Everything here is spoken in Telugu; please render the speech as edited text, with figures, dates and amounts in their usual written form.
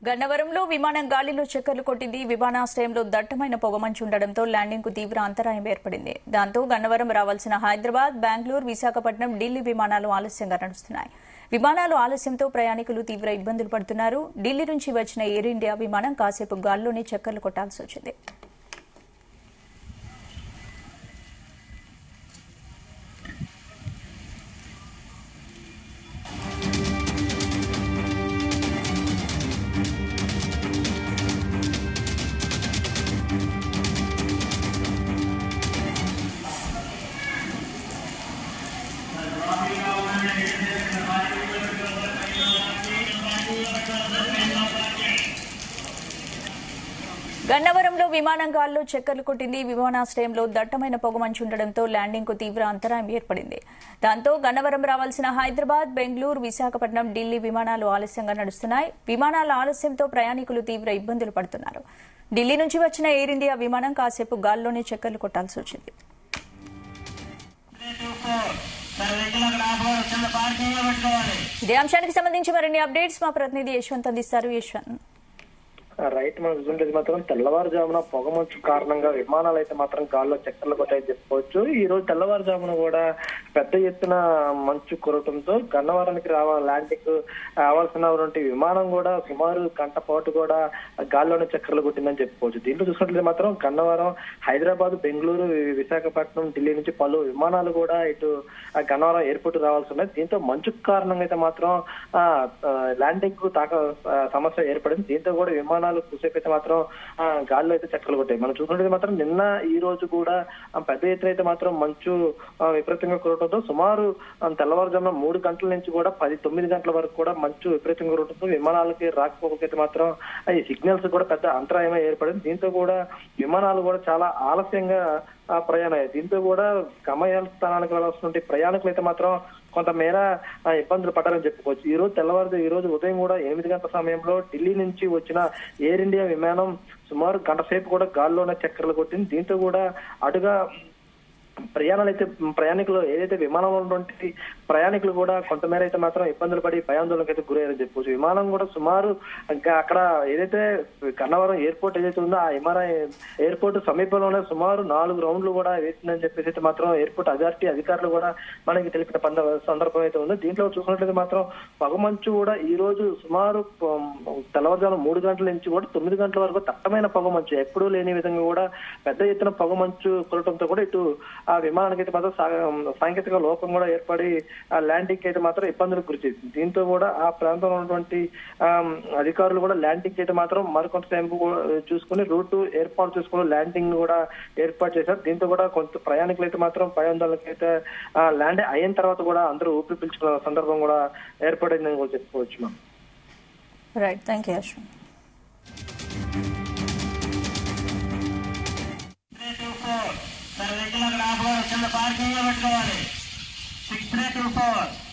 గన్నవరంలో విమానం గాలిలో చక్కర్లు కొట్టింది. విమానాశ్రయంలో దట్టమైన పొగమంచు ఉండడంతో ల్యాండింగ్ కు తీవ్ర అంతరాయం ఏర్పడింది. దాంతో గన్నవరం రావాల్సిన హైదరాబాద్, బెంగళూరు, విశాఖపట్నం, ఢిల్లీ విమానాలు ఆలస్యంగా నడుస్తున్నాయి. విమానాలు ఆలస్యంతో ప్రయాణికులు తీవ్ర ఇబ్బందులు పడుతున్నారు. ఢిల్లీ నుంచి వచ్చిన ఎయిర్ ఇండియా విమానం కాసేపు గాల్లోనే చక్కర్లు కొట్టాల్సి వచ్చింది. గన్నవరంలో విమానం గాల్లో చక్కర్లు కొట్టింది. విమానాశ్రయంలో దట్టమైన పొగమంచు ఉండడంతో ల్యాండింగ్ కు తీవ్ర అంతరాయం ఏర్పడింది. దాంతో గన్నవరం రావాల్సిన హైదరాబాద్, బెంగళూరు, విశాఖపట్నం, ఢిల్లీ విమానాలు ఆలస్యంగా నడుస్తున్నాయి. విమానాల ఆలస్యంతో ప్రయాణికులు తీవ్ర ఇబ్బందులు పడుతున్నారు. ఢిల్లీ నుంచి వచ్చిన ఎయిర్ ఇండియా విమానం కాసేపు గాల్లోనే చక్కర్లు కొట్టాల్సి వచ్చింది. ఇదే అంశానికి సంబంధించి మరిన్ని అప్డేట్స్ మా ప్రతినిధి యశ్వంత్ అందిస్తారు. యశ్వంత్, రైట్, మనం చూసుకుంటే మాత్రం తెల్లవారుజామున పొగమంచు కారణంగా విమానాలు అయితే మాత్రం గాల్లో చక్కర్లు కొట్టాయి చెప్పుకోవచ్చు. ఈ రోజు తెల్లవారుజామున కూడా పెద్ద ఎత్తున మంచు కురవడంతో గన్నవరానికి ల్యాండింగ్ రావాల్సినటువంటి విమానం కూడా సుమారు గంట పాటు కూడా గాల్లోనే చక్కర్లు కొట్టిందని చెప్పుకోవచ్చు. దీంట్లో చూసుకుంటే మాత్రం గన్నవరం, హైదరాబాద్, బెంగళూరు, విశాఖపట్నం, ఢిల్లీ నుంచి పలు విమానాలు కూడా ఇటు గన్నవరం ఎయిర్పోర్ట్ రావాల్సి ఉన్నాయి. దీంతో మంచు కారణంగా అయితే మాత్రం ల్యాండింగ్ కు సమస్య ఏర్పడింది. దీంతో కూడా విమానాలు కూసేపైతే మాత్రం గాల్లో అయితే చక్కర్లు కొట్టాయి. మనం చూసుకుంటే మాత్రం నిన్న ఈ రోజు కూడా పెద్ద ఎత్తున అయితే మాత్రం మంచు విపరీతంగా కురవడంతో సుమారు తెల్లవారుజామున 3 గంటల నుంచి కూడా 9 గంటల వరకు కూడా మంచు విపరీతంగా కురవడంతో విమానాలకి రాకపోకైతే మాత్రం ఈ సిగ్నల్స్ కూడా పెద్ద అంతరాయమే ఏర్పడింది. దీంతో కూడా విమానాలు కూడా చాలా ఆలస్యంగా ప్రయాణమయ్యాయి. దీంతో కూడా గమ్యస్థానానికి వెళ్ళాల్సిన ప్రయాణికులు అయితే మాత్రం కొంతమేర ఇబ్బందులు పడ్డారని చెప్పుకోవచ్చు. ఈ రోజు ఉదయం కూడా 8 గంటల సమయంలో ఢిల్లీ నుంచి వచ్చిన ఎయిర్ ఇండియా విమానం సుమారు గంట సేపు కూడా గాల్లోనే చక్కర్లు కొట్టింది. దీంతో కూడా అటుగా ప్రయాణికులు ఏదైతే విమానంలో ఉన్నటువంటి ప్రయాణికులు కూడా కొంతమేర అయితే మాత్రం ఇబ్బందులు పడి భయాందోళనకు అయితే గురయ్యారని చెప్పుకోవచ్చు. విమానం కూడా సుమారు అక్కడ ఏదైతే గన్నవరం ఎయిర్పోర్ట్ ఏదైతే ఉందో ఆ ఎయిర్పోర్ట్ సమీపంలోనే సుమారు 4 రౌండ్లు కూడా వేసిందని చెప్పేసి అయితే మాత్రం ఎయిర్పోర్ట్ అథారిటీ అధికారులు కూడా మనకి తెలిపిన సందర్భం అయితే ఉంది. దీంట్లో చూసుకున్నట్లయితే మాత్రం పొగమంచు కూడా ఈ రోజు సుమారు తెల్లవారుజామున 3 గంటల నుంచి కూడా 9 గంటల వరకు దట్టమైన పొగమంచు, ఎప్పుడూ లేని విధంగా కూడా పెద్ద ఎత్తున పొగమంచు కురవడంతో కూడా ఇటు ఆ విమానానికి అయితే మాత్రం సాంకేతిక లోపం కూడా ఏర్పడి ఆ ల్యాండింగ్ అయితే మాత్రం ఇబ్బందులకు గురి చేసింది. దీంతో కూడా ఆ ప్రాంతంలో ఉన్నటువంటి అధికారులు కూడా ల్యాండింగ్ అయితే మాత్రం మరికొంత టైం చూసుకుని రూట్ ఏర్పాటు చేసుకుని ల్యాండింగ్ కూడా ఏర్పాటు చేశారు. దీంతో కూడా కొంత ప్రయాణికులు అయితే మాత్రం భయాందోళనకి అయితే ల్యాండ్ అయిన తర్వాత కూడా అందరూ ఊపిరి పీల్చుకున్న సందర్భం కూడా ఏర్పడిందని కూడా చెప్పుకోవచ్చు. Ma'am, right, thank you Yashwant. Vehicle అక్కడ ఆపుకోవాలి, కింద పార్కింగ్ లో పెట్టుకోవాలి. 6324